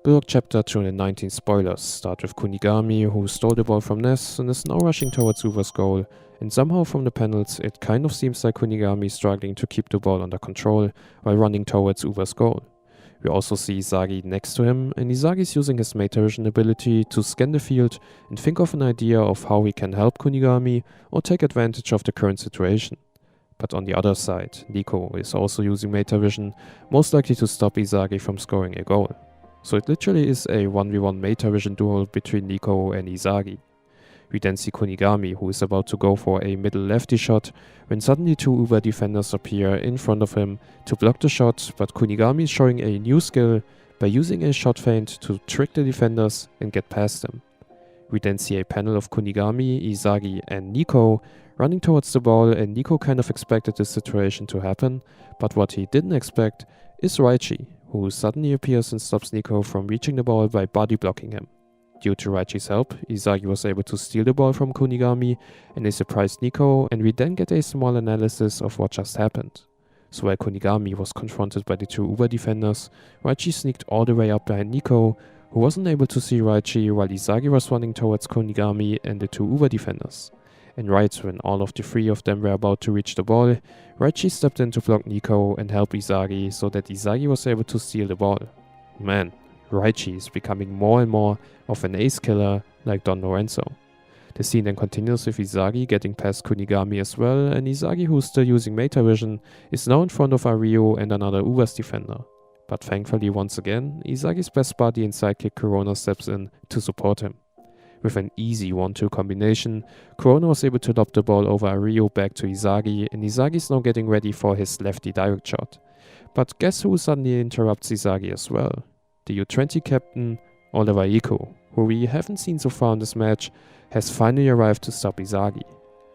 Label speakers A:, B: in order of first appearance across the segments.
A: Blue Lock Chapter 219 spoilers start with Kunigami, who stole the ball from Ness and is now rushing towards Uva's goal, and somehow from the panels it kind of seems like Kunigami is struggling to keep the ball under control while running towards Uva's goal. We also see ISAGI next to him, and ISAGI is using his meta vision ability to scan the field and think of an idea of how he can help Kunigami or take advantage of the current situation. But on the other side, Nico is also using meta vision, most likely to stop ISAGI from scoring a goal. So it literally is a 1v1 meta vision duel between Nico and ISAGI. We then see Kunigami, who is about to go for a middle lefty shot, when suddenly two Uva defenders appear in front of him to block the shot, but Kunigami is showing a new skill by using a shot feint to trick the defenders and get past them. We then see a panel of Kunigami, ISAGI and Nico running towards the ball, and Nico kind of expected this situation to happen, but what he didn't expect is Raichi, who suddenly appears and stops Nico from reaching the ball by body blocking him. Due to Raichi's help, ISAGI was able to steal the ball from Kunigami and they surprised Nico, and we then get a small analysis of what just happened. So while Kunigami was confronted by the two Uva defenders, Raichi sneaked all the way up behind Nico, who wasn't able to see Raichi while ISAGI was running towards Kunigami and the two Uva defenders. And right when all of the three of them were about to reach the ball, Raichi stepped in to block Nico and help ISAGI so that ISAGI was able to steal the ball. Man, Raichi is becoming more and more of an ace killer like Don Lorenzo. The scene then continues with ISAGI getting past Kunigami as well, and ISAGI, who is still using meta vision, is now in front of Ario and another Uva's defender. But thankfully once again, ISAGI's best buddy and sidekick Corona steps in to support him. With an easy 1-2 combination, Corona was able to lob the ball over Ario back to ISAGI, and ISAGI is now getting ready for his lefty direct shot. But guess who suddenly interrupts ISAGI as well? The U20 captain, Oliver Iko, who we haven't seen so far in this match, has finally arrived to stop ISAGI.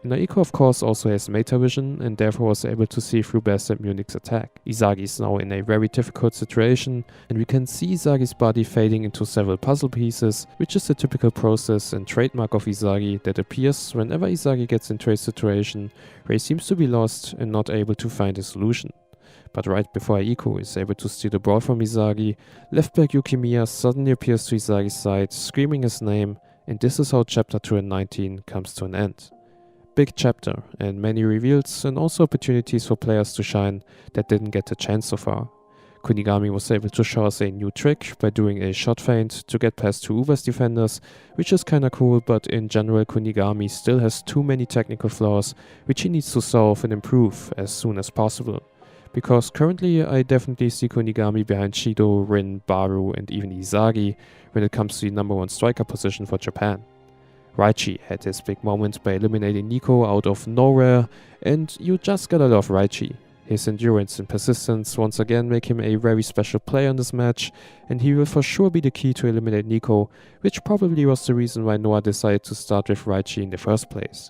A: And Iko of course also has meta vision and therefore was able to see through Bastard Munich's attack. ISAGI is now in a very difficult situation, and we can see ISAGI's body fading into several puzzle pieces, which is the typical process and trademark of ISAGI that appears whenever ISAGI gets into a situation where he seems to be lost and not able to find a solution. But right before Iko is able to steal the ball from ISAGI, left back Yukimiya suddenly appears to ISAGI's side, screaming his name, and this is how chapter 219 comes to an end. Big chapter, and many reveals and also opportunities for players to shine that didn't get a chance so far. Kunigami was able to show us a new trick by doing a shot feint to get past two Uva's defenders, which is kinda cool, but in general Kunigami still has too many technical flaws which he needs to solve and improve as soon as possible. Because currently I definitely see Kunigami behind Shido, Rin, Baru and even ISAGI when it comes to the number 1 striker position for Japan. Raichi had his big moment by eliminating Nico out of nowhere, and you just gotta love Raichi. His endurance and persistence once again make him a very special player in this match, and he will for sure be the key to eliminate Nico, which probably was the reason why Noah decided to start with Raichi in the first place.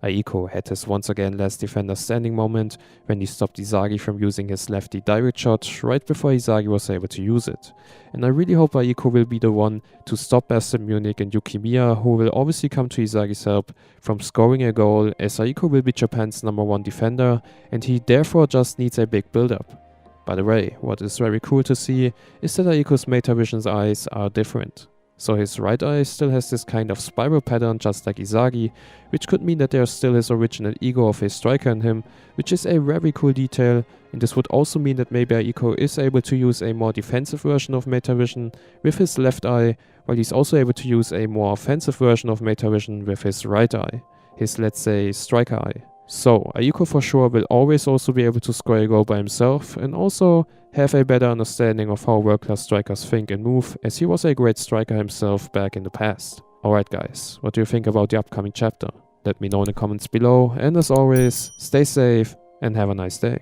A: Aiko had his once again last defender standing moment when he stopped ISAGI from using his lefty direct shot right before ISAGI was able to use it. And I really hope Aiko will be the one to stop Bastard Munich and Yukimiya, who will obviously come to ISAGI's help, from scoring a goal, as Aiko will be Japan's number 1 defender and he therefore just needs a big build-up. By the way, what is very cool to see is that Aiko's meta vision's eyes are different. So his right eye still has this kind of spiral pattern just like ISAGI, which could mean that there's still his original ego of a striker in him, which is a very cool detail, and this would also mean that maybe Aiko is able to use a more defensive version of meta vision with his left eye, while he's also able to use a more offensive version of meta vision with his right eye, his let's say striker eye. So Aiko for sure will always also be able to score a goal by himself and also have a better understanding of how world-class strikers think and move, as he was a great striker himself back in the past. Alright guys, what do you think about the upcoming chapter? Let me know in the comments below, and as always, stay safe and have a nice day.